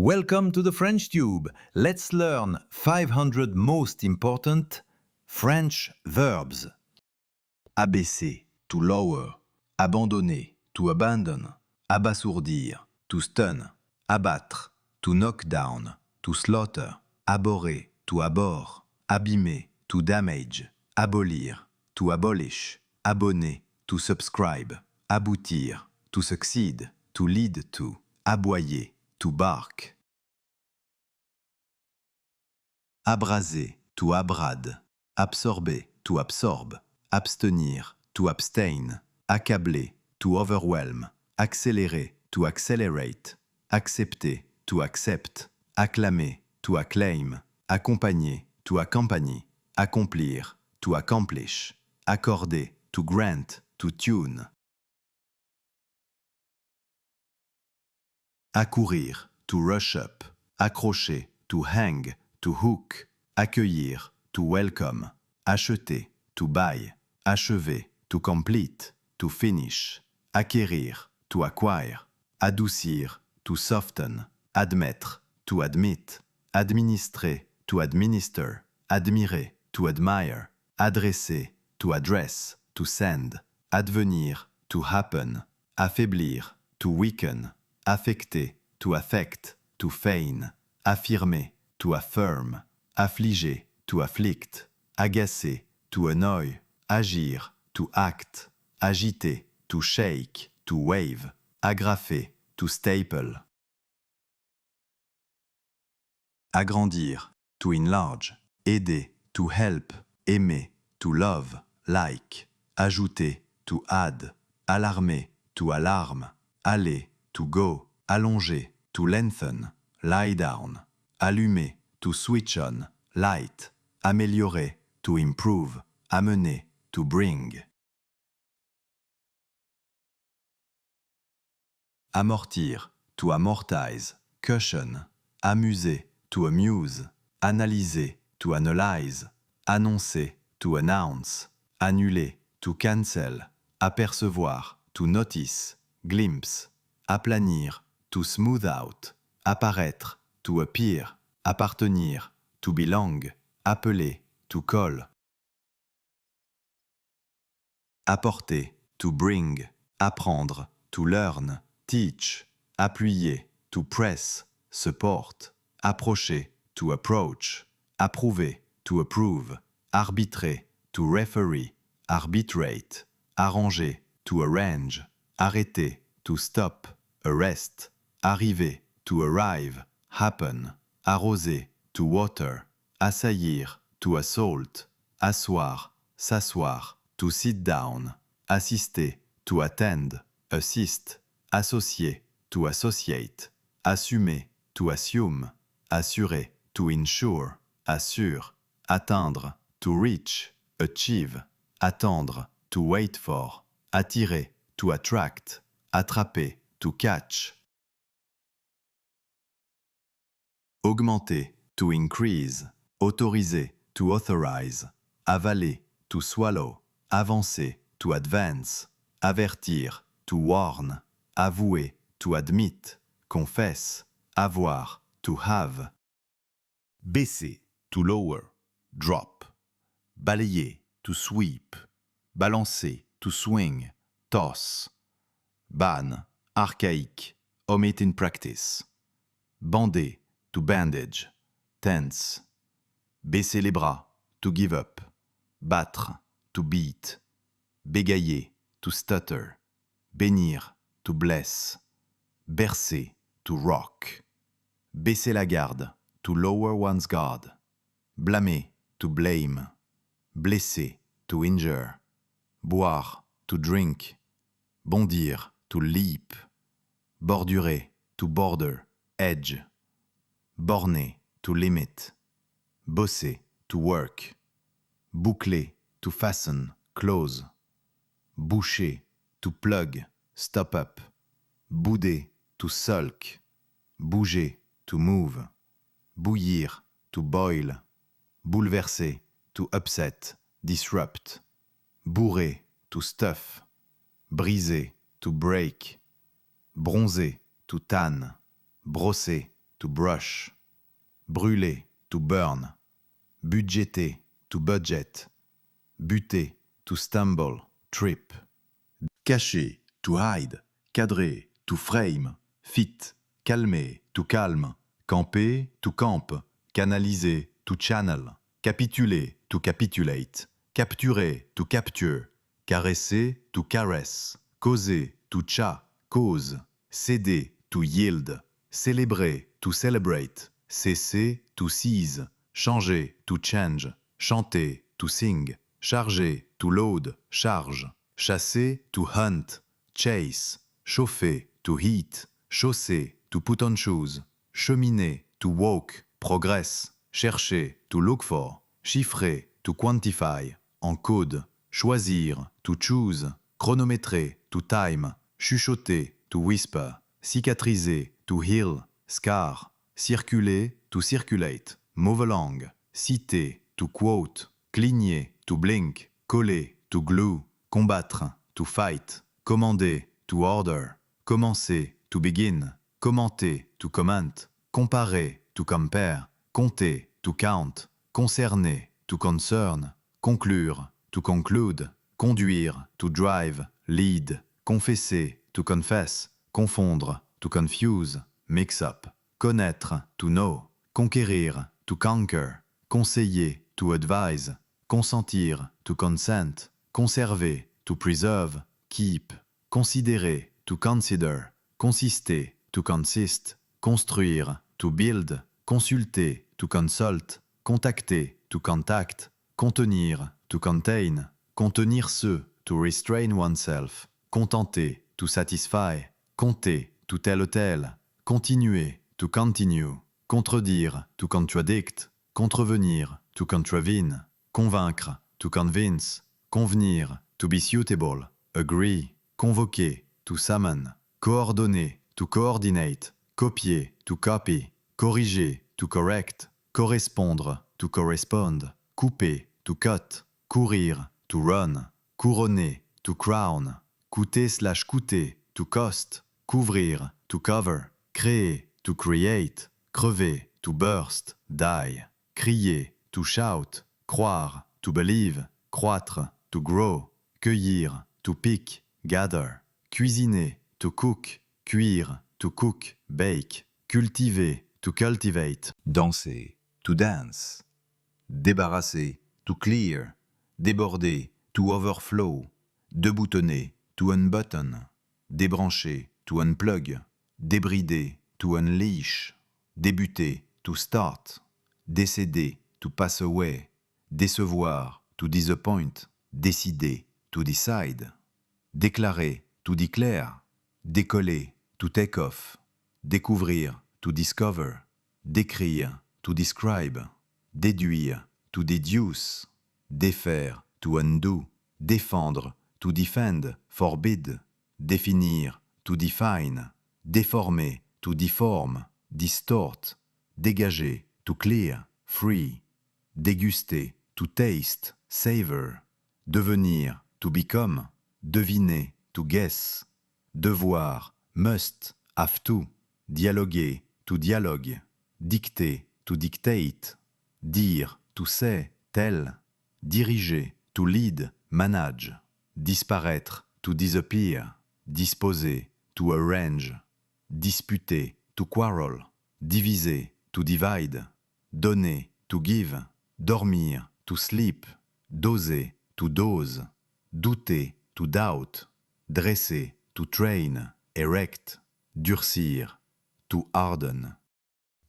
Welcome to the French Tube. Let's learn 500 most important French verbs. Abaisser, to lower. Abandonner, to abandon. Abasourdir, to stun. Abattre, to knock down. To slaughter. Abhorrer, to abhor. Abîmer, to damage. Abolir, to abolish. Abonner, to subscribe. Aboutir, to succeed. To lead to. Aboyer, to bark. Abraser, to abrade. Absorber, to absorbe. Abstenir, to abstain. Accabler, to overwhelm. Accélérer, to accelerate. Accepter, to accept. Acclamer, to acclaim. Accompagner, to accompany. Accomplir, to accomplish. Accorder, to grant, to tune. Accourir, to rush up. Accrocher, to hang, to hook. Accueillir, to welcome. Acheter, to buy. Achever, to complete, to finish. Acquérir, to acquire. Adoucir, to soften. Admettre, to admit. Administrer, to administer. Admirer, to admire. Adresser, to address, to send. Advenir, to happen. Affaiblir, to weaken. Affecter, to affect, to feign. Affirmer, to affirm. Affliger, to afflict. Agacer, to annoy. Agir, to act. Agiter, to shake, to wave. Agrafer, to staple. Agrandir, to enlarge. Aider, to help. Aimer, to love, like. Ajouter, to add. Alarmer, to alarm. Aller, to go. Allonger, to lengthen. Lie down. Allumer, to switch on. Light. Améliorer, to improve. Amener, to bring. Amortir, to amortize. Cushion. Amuser, to amuse. Analyser, to analyze. Annoncer, to announce. Annuler, to cancel. Apercevoir, to notice. Glimpse. Aplanir, to smooth out. Apparaître, to appear. Appartenir, to belong. Appeler, to call. Apporter, to bring. Apprendre, to learn. Teach. Appuyer, to press. Support. Approcher, to approach. Approuver, to approve. Arbitrer, to referee. Arbitrate. Arranger, to arrange. Arrêter, to stop. Arrest. Arriver, to arrive. Happen. Arroser, to water. Assaillir, to assault. Asseoir, s'asseoir. To sit down. Assister, to attend. Assist. Associer, to associate. Assumer, to assume. Assurer, to insure. Assure. Atteindre, to reach. Achieve. Attendre, to wait for. Attirer, to attract. Attraper, to catch. Augmenter, to increase. Autoriser, to authorize. Avaler, to swallow. Avancer, to advance. Avertir, to warn. Avouer, to admit. Confesse. Avoir, to have. Baisser, to lower. Drop. Balayer, to sweep. Balancer, to swing. Toss. Ban, archaïque. Omit in practice. Bander, to bandage. Tense. Baisser les bras, to give up. Battre, to beat. Bégayer, to stutter. Bénir, to bless. Bercer, to rock. Baisser la garde, to lower one's guard. Blâmer, to blame. Blesser, to injure. Boire, to drink. Bondir, to leap. Bordurer, to border, edge. Borner, to limit. Bosser, to work. Boucler, to fasten, close. Boucher, to plug, stop up. Bouder, to sulk. Bouger, to move. Bouillir, to boil. Bouleverser, to upset, disrupt. Bourrer, to stuff. Briser, to break. Bronzer, to tan. Brosser, to brush. Brûler, to burn. Budgéter, to budget. Buter, to stumble, trip. Cacher, to hide. Cadrer, to frame. Fit, calmer, to calme. Camper, to camp. Canaliser, to channel. Capituler, to capitulate. Capturer, to capture. Caresser, to caress. Causer, to cha, cause. Céder, to yield. Célébrer, to celebrate. Cesser, to cease. Changer, to change. Chanter, to sing. Charger, to load, charge. Chasser, to hunt. Chase. Chauffer, to heat. Chausser, to put on shoes. Cheminer, to walk, progress. Chercher, to look for. Chiffrer, to quantify. En code. Choisir, to choose. Chronométrer, to time. Chuchoter, to whisper. Cicatriser, to heal. Scar. Circuler, to circulate. Move along. Citer, to quote. Cligner, to blink. Coller, to glue. Combattre, to fight. Commander, to order. Commencer, to begin. Commenter, to comment. Comparer, to compare. Compter, to count. Concerner, to concern. Conclure, to conclude. Conduire, to drive. Lead. Confesser, to confess. Confondre, to confuse. Mix up. Connaître, to know. Conquérir, to conquer. Conseiller, to advise. Consentir, to consent. Conserver, to preserve. Keep. Considérer, to consider. Consister, to consist. Construire, to build. Consulter, to consult. Contacter, to contact. Contenir, to contain. Contenir ce, to restrain oneself. Contenter, to satisfy. Compter, to tell a tale. Continuer, to continue. Contredire, to contradict. Contrevenir, to contravene. Convaincre, to convince. Convenir, to be suitable. Agree. Convoquer, to summon. Coordonner, to coordinate. Copier, to copy. Corriger, to correct. Correspondre, to correspond. Couper, to cut. Courir, to run. Couronner, to crown. Coûter/coûter, to cost. Couvrir, to cover. Créer, to create. Crever, to burst, die. Crier, to shout. Croire, to believe. Croître, to grow. Cueillir, to pick, gather. Cuisiner, to cook. Cuire, to cook, bake. Cultiver, to cultivate. Danser, to dance. Débarrasser, to clear. Déborder, to overflow. Deboutonner, to unbutton. Débrancher, to unplug. Débrider, to unleash. Débuter, to start. Décéder, to pass away. Décevoir, to disappoint. Décider, to decide. Déclarer, to declare. Décoller, to take off. Découvrir, to discover. Décrire, to describe. Déduire, to deduce. Défaire, to undo. Défendre, to defend, forbid. Définir, to define. Déformer, to deform. Distort. Dégager, to clear, free. Déguster, to taste, savor. Devenir, to become. Deviner, to guess. Devoir, must, have to. Dialoguer, to dialogue. Dicter, to dictate. Dire, to say, tell. Diriger, to lead, manage. Disparaître, to disappear. Disposer, to arrange. Disputer, to quarrel. Diviser, to divide. Donner, to give. Dormir, to sleep. Doser, to dose. Douter, to doubt. Dresser, to train. Erect. Durcir, to harden.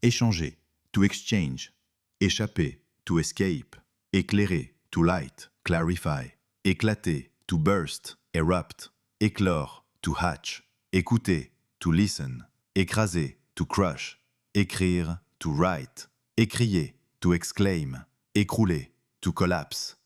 Échanger, to exchange. Échapper, to escape. Éclairer, to light, clarify. Éclater, to burst, erupt. Éclore, to hatch. Écouter, to listen. Écraser, to crush. Écrire, to write. Écrier, to exclaim. Écrouler, to collapse.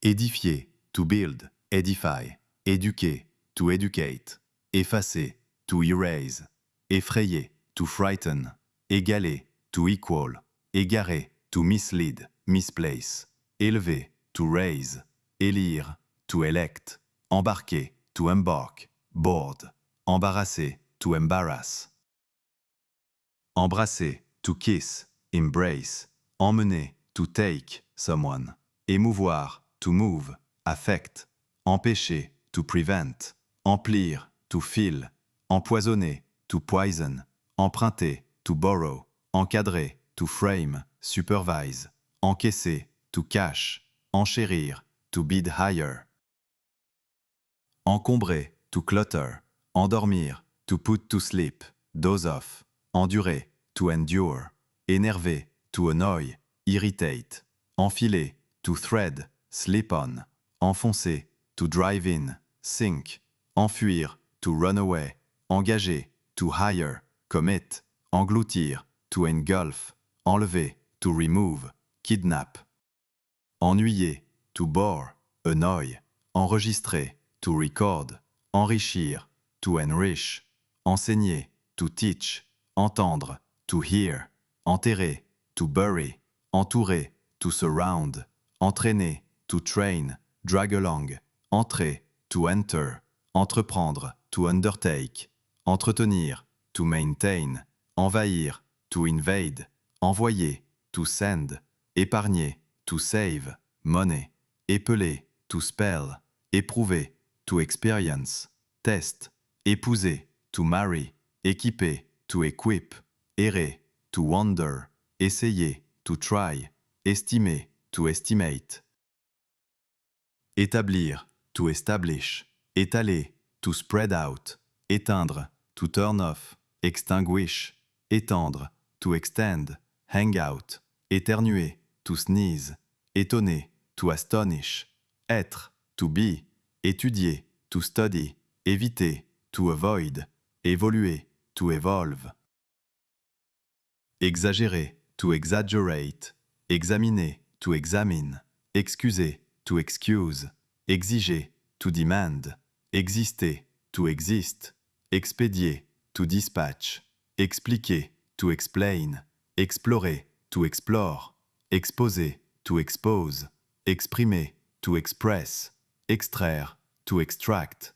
Édifier, to build, edify. Éduquer, to educate. Effacer, to erase. Effrayer, to frighten. Égaler, to equal. Égarer, to mislead, misplace. Élever, to raise. Élire, to elect. Embarquer, to embark. Board. Embarrasser, to embarrass. Embrasser, to kiss, embrace. Emmener, to take, someone. Émouvoir, to move, affect. Empêcher, to prevent. Emplir, to fill. Empoisonner, to poison. Emprunter, to borrow. Encadrer, to frame, supervise. Encaisser, to cash. Enchérir, to bid higher. Encombrer, to clutter. Endormir, to put to sleep, doze off. Endurer, to endure. Énerver, to annoy, irritate. Enfiler, to thread, slip on. Enfoncer, to drive in, sink. Enfuir, to run away. Engager, to hire, commit. Engloutir, to engulf. Enlever, to remove, kidnap. Ennuyer, to bore, annoy. Enregistrer, to record. Enrichir, to enrich. Enseigner, to teach. Entendre, to hear. Enterrer, to bury. Entourer, to surround. Entraîner, to train. Drag along. Entrer, to enter. Entreprendre, to undertake. Entretenir, to maintain. Envahir, to invade. Envoyer, to send. Épargner, to save. Money. Épeler, to spell. Éprouver, to experience. Test. Épouser, to marry. Équiper, to equip. Errer, to wander. Essayer, to try. Estimer, to estimate. Établir, to establish. Étaler, to spread out. Éteindre, to turn off. Extinguish. Étendre, to extend. Hang out. Éternuer, to sneeze. Étonner, to astonish. Être, to be. Étudier, to study. Éviter, to avoid. Évoluer, to evolve. Exagérer, to exaggerate. Examiner, to examine. Excuser, to excuse. Exiger, to demand. Exister, to exist. Expédier, to dispatch. Expliquer, to explain. Explorer, to explore. Exposer, to expose. Exprimer, to express. Extraire, to extract.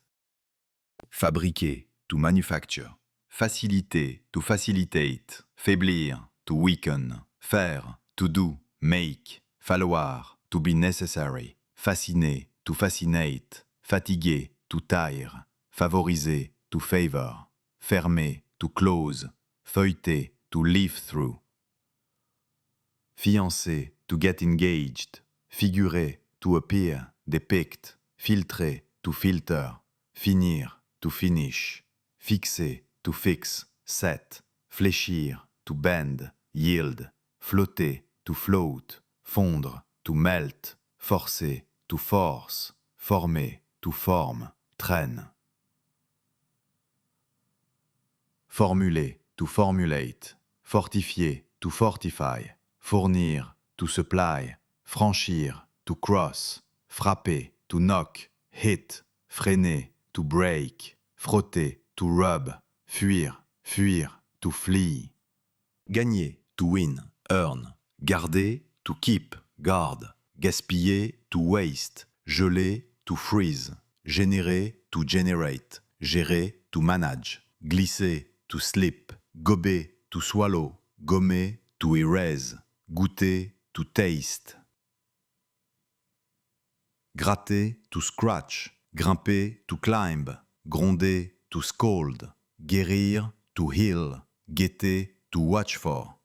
Fabriquer, to manufacture. Faciliter, to facilitate. Faiblir, to weaken. Faire, to do, make. Falloir, to be necessary. Fasciner, to fascinate. Fatiguer, to tire. Favoriser, to favor. Fermer, to close. Feuilleter, to live through. Fiancer, to get engaged. Figurer, to appear, depict. Filtrer, to filter. Finir, to finish. Fixer, to fix, set. Fléchir, to bend, yield. Flotter, to float. Fondre, to melt. Forcer, to force. Former, to form. Traîne. Formuler, to formulate. Fortifier, to fortify. Fournir, to supply. Franchir, to cross. Frapper, to knock. Hit, freiner, to break. Frotter, to rub. Fuir, to flee. Gagner, to win, earn. Garder, to keep, guard. Gaspiller, to waste. Geler, to freeze. Générer, to generate. Gérer, to manage. Glisser, to slip. Gober, to swallow. Gommer, to erase. Goûter, to taste. Gratter, to scratch. Grimper, to climb. Gronder, to scold. Guérir, to heal. Guetter, to watch for.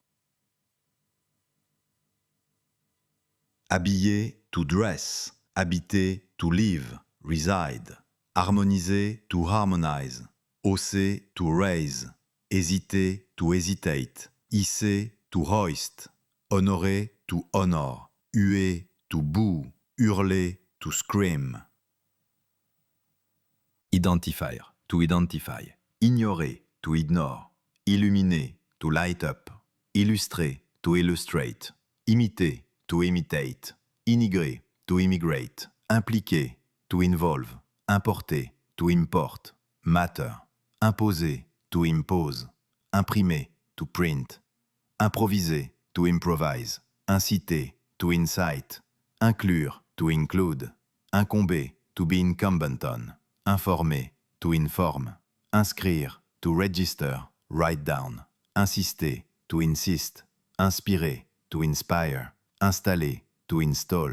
Habiller, to dress. Habiter, to live, reside. Harmoniser, to harmonize. Hausser, to raise. Hésiter, to hesitate. Hisser, to hoist. Honorer, to honor. Huer, to boo. Hurler, to scream. Identifier, to identify. Ignorer, to ignore. Illuminer, to light up. Illustrer, to illustrate. Imiter, to imitate. Immigrer, to immigrate. Impliquer, to involve. Importer, to import. Matter. Imposer, to impose. Imprimer, to print. Improviser, to improvise. Inciter, to incite. Inclure, to include. Incomber, to be incumbent on. Informer, to inform. Inscrire, to register, write down. Insister, to insist, inspirer, to inspire, installer, to install,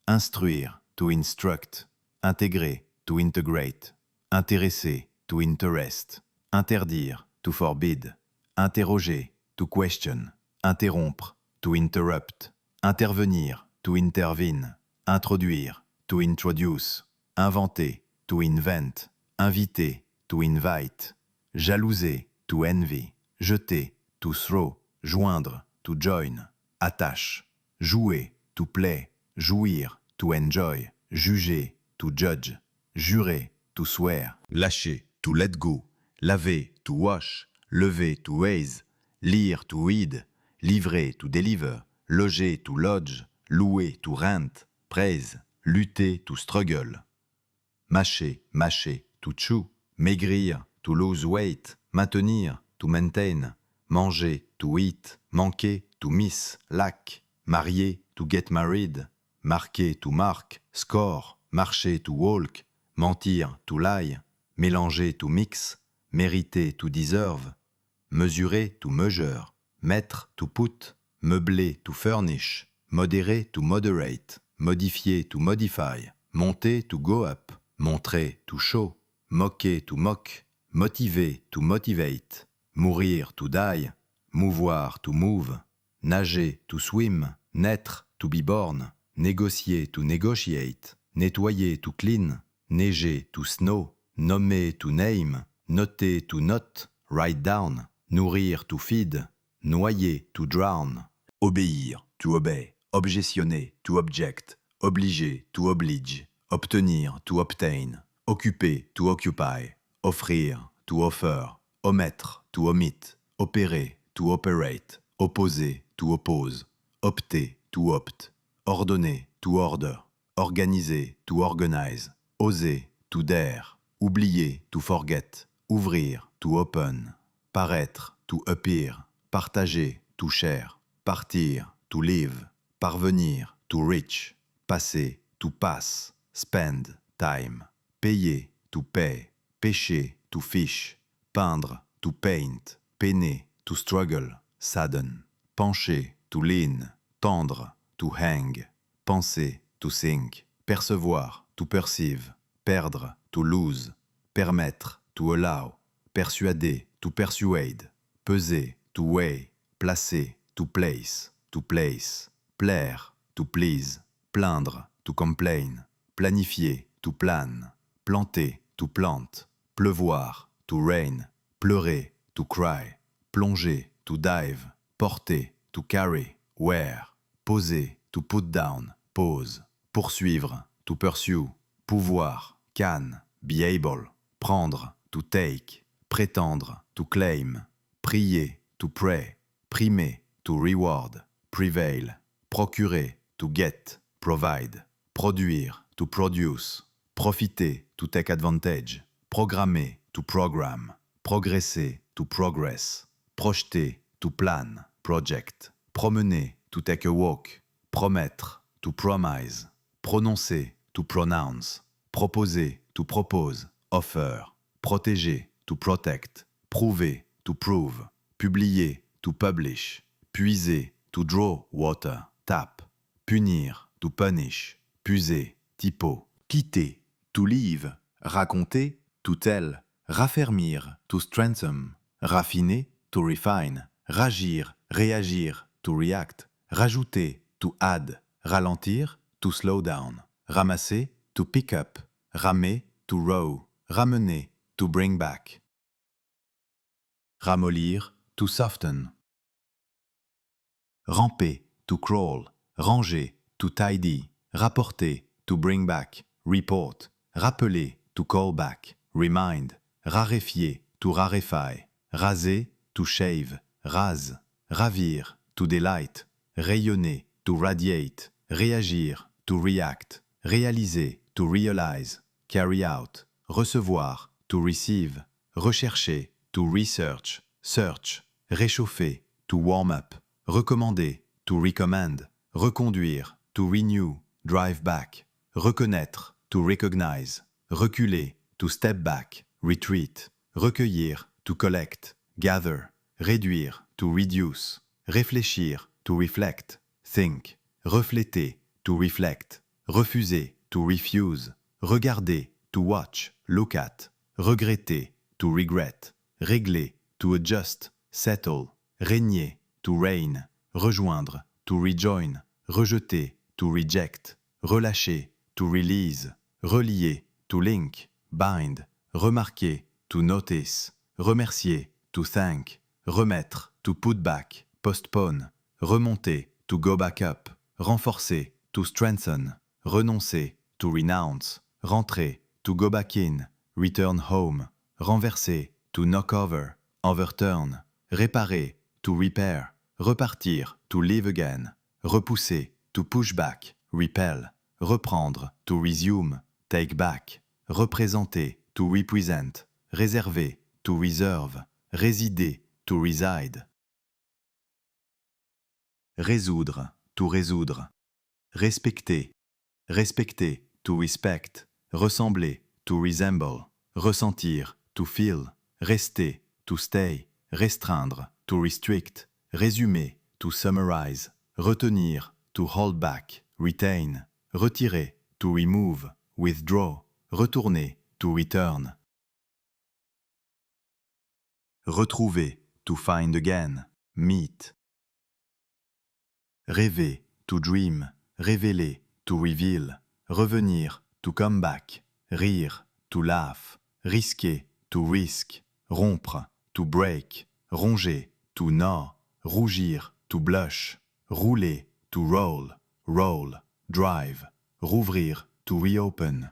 instruire, to instruct, intégrer, to integrate, intéresser, to interest, interdire, to forbid, interroger, to question, interrompre, to interrupt, intervenir, to intervene, introduire, to introduce, inventer, to invent, inviter, to invite, jalouser, to envy, jeter, to throw, joindre, to join, attache, jouer, to play, jouir, to enjoy, juger, to judge, jurer, to swear, Lâcher, to let go. Laver, to wash. Lever, to raise. Lire, to read. Livrer, to deliver. Loger, to lodge. Louer, to rent. Praise. Lutter, to struggle. Mâcher, mâcher, to chew. Maigrir, to lose weight. Maintenir, to maintain. Manger, to eat. Manquer, to miss. Lack. Marier, to get married. Marquer, to mark. Score. Marcher, to walk. Mentir, to lie. Mélanger, to mix. Mériter, to deserve. Mesurer, to measure. Mettre, to put. Meubler, to furnish. Modérer, to moderate. Modifier, to modify. Monter, to go up. Montrer, to show. Moquer, to mock. Motiver, to motivate. Mourir, to die. Mouvoir, to move. Nager, to swim. Naître, to be born. Négocier, to negotiate. Nettoyer, to clean. Neiger, to snow. Nommer, to name. Noter, to note. Write down. Nourrir, to feed. Noyer, to drown. Obéir, to obey. Objectionner, to object. Obliger, to oblige. Obtenir, to obtain. Occuper, to occupy. Offrir, to offer. Omettre, to omit. Opérer, to operate. Opposer, to oppose. Opter, to opt. Ordonner, to order. Organiser, to organize. Oser, to dare. Oublier, to forget. Ouvrir, to open. Paraître, to appear. Partager, to share. Partir, to live. Parvenir, to reach. Passer, to pass. Spend, time. Payer, to pay. Pêcher, to fish. Peindre, to paint. Peiner, to struggle. Sadden. Pencher, to lean. Tendre, to hang. Penser, to think. Percevoir, to perceive. Perdre, to lose. Permettre, to allow. Persuader, to persuade. Peser, to weigh. Placer, to place. To place. Plaire, to please. Plaindre, to complain. Planifier, to plan. Planter, to plant. Pleuvoir, to rain. Pleurer, to cry. Plonger, to dive. Porter, to carry. Wear. Poser, to put down. Pose. Poursuivre, to pursue. Pouvoir, can. Be able. Prendre, to take. Prétendre, to claim. Prier, to pray. Primer, to reward. Prevail. Procurer, to get. Provide. Produire, to produce. Profiter, to take advantage. Programmer, to program. Progresser, to progress. Projeter, to plan. Project. Promener, to take a walk. Promettre, to promise. Prononcer, to pronounce. Proposer, to propose. Offer. Protéger, to protect. Prouver, to prove. Publier, to publish. Puiser, to draw water. Tap. Punir, to punish. Puiser, typo. Quitter, to leave. Raconter, to tell. Raffermir, to strengthen. Raffiner, to refine. Ragir, réagir, to react. Rajouter, to add. Ralentir, to slow down. Ramasser, to pick up. Ramer, to row. Ramener, to bring back. Ramollir, to soften. Ramper, to crawl. Ranger, to tidy. Rapporter, to bring back. Report. Rappeler, to call back. Remind. Raréfier, to rarefy. Raser, to shave. Rase. Ravir, to delight. Rayonner, to radiate. Réagir, to react. Réaliser, to realize. Carry out. Recevoir, to receive. Rechercher, to research. Search. Réchauffer, to warm up. Recommander, to recommend. Reconduire, to renew. Drive back. Reconnaître, to recognize. Reculer, to step back. Retreat. Recueillir, to collect. Gather. Réduire, to reduce. réfléchir, to reflect, think, refléter, to reflect, refuser, to refuse, regarder, to watch, look at, regretter, to regret, régler, to adjust, settle, régner, to reign, rejoindre, to rejoin, rejeter, to reject, relâcher, to release, relier, to link, bind, remarquer, to notice, remercier, to thank, remettre, to put back, postpone, remonter, to go back up, renforcer, to strengthen, renoncer, to renounce, rentrer, to go back in, return home, renverser, to knock over, overturn, réparer, to repair, repartir, to live again, repousser, to push back, repel, reprendre, to resume, take back, représenter, to represent, réserver, to reserve, résider, to reside. Résoudre, to résoudre. Respecter, respecter, to respect. Ressembler, to resemble. Ressentir, to feel. Rester, to stay. Restreindre, to restrict. Résumer, to summarize. Retenir, to hold back, retain. Retirer, to remove, withdraw. Retourner, to return. Retrouver, to find again, meet. Rêver, to dream, révéler, to reveal, revenir, to come back, rire, to laugh, risquer, to risk, rompre, to break, ronger, to gnaw, rougir, to blush, rouler, to roll, roll, drive, rouvrir, to reopen.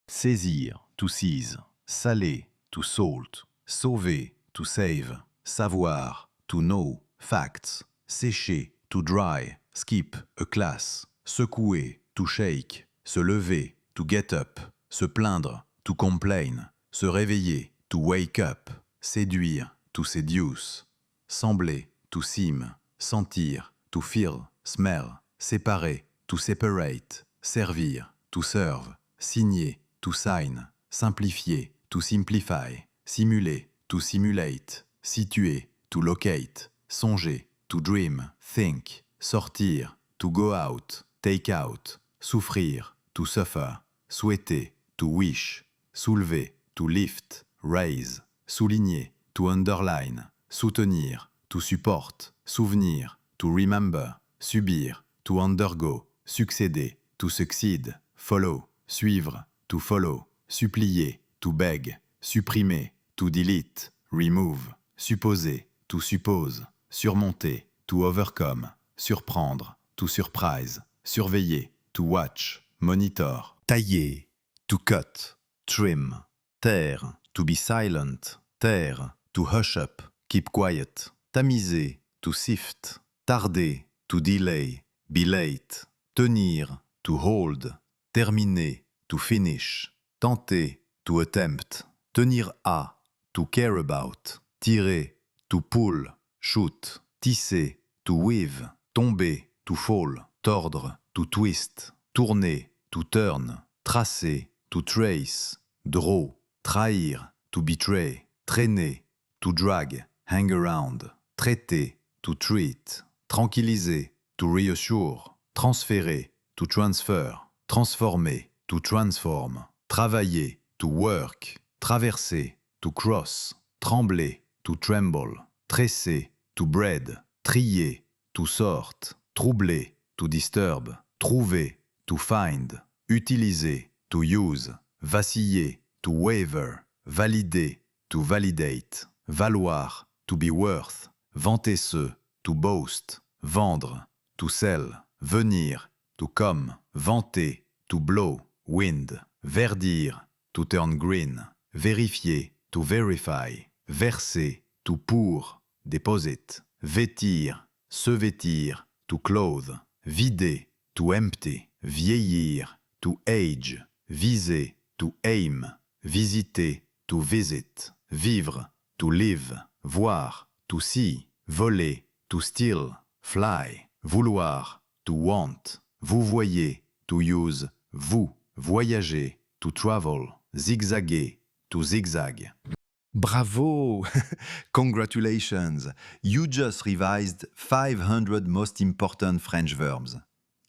Saisir, to seize, saler, to salt, sauver, to save, savoir, to know, facts, sécher, to dry, skip, a class, secouer, to shake, se lever, to get up, se plaindre, to complain, se réveiller, to wake up, séduire, to seduce, sembler, to seem, sentir, to feel, smell, séparer, to separate, servir, to serve, signer, to sign, simplifier, to simplify, simuler, to simulate, situer, to locate, songer, to dream, think, sortir, to go out, take out, souffrir, to suffer, souhaiter, to wish, soulever, to lift, raise, souligner, to underline, soutenir, to support, souvenir, to remember, subir, to undergo, succéder, to succeed, follow, suivre, to follow, supplier, to beg, supprimer, to delete, remove, supposer, to suppose, surmonter, to overcome, surprendre, to surprise, surveiller, to watch, monitor, tailler, to cut, trim, taire, to be silent, taire, to hush up, keep quiet, tamiser, to sift, tarder, to delay, be late, tenir, to hold, terminer, to finish, tenter, to attempt, tenir à, to care about, tirer, to pull, shoot, tisser, to weave, tomber, to fall, tordre, to twist, tourner, to turn, tracer, to trace, draw, trahir, to betray, traîner, to drag, hang around, traiter, to treat, tranquilliser, to reassure, transférer, to transfer, transformer, to transform, travailler, to work, traverser, to cross, trembler, to tremble, tresser, to bread, trier, to sort, troubler, to disturb, trouver, to find, utiliser, to use, vaciller, to waver, valider, to validate, valoir, to be worth, vanter ce, to boast, vendre, to sell, venir, to come, vanter, to blow, wind, verdir, to turn green, vérifier, to verify, verser, to pour, deposit, vêtir, se vêtir, to clothe, vider, to empty, vieillir, to age, viser, to aim, visiter, to visit, vivre, to live, voir, to see, voler, to steal, fly, vouloir, to want, vous voyez, to use, vous, voyager, to travel, zigzaguer, to zigzag. Bravo! Congratulations! You just revised 500 most important French verbs.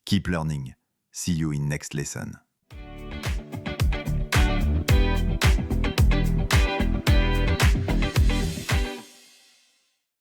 Keep learning. See you in next lesson.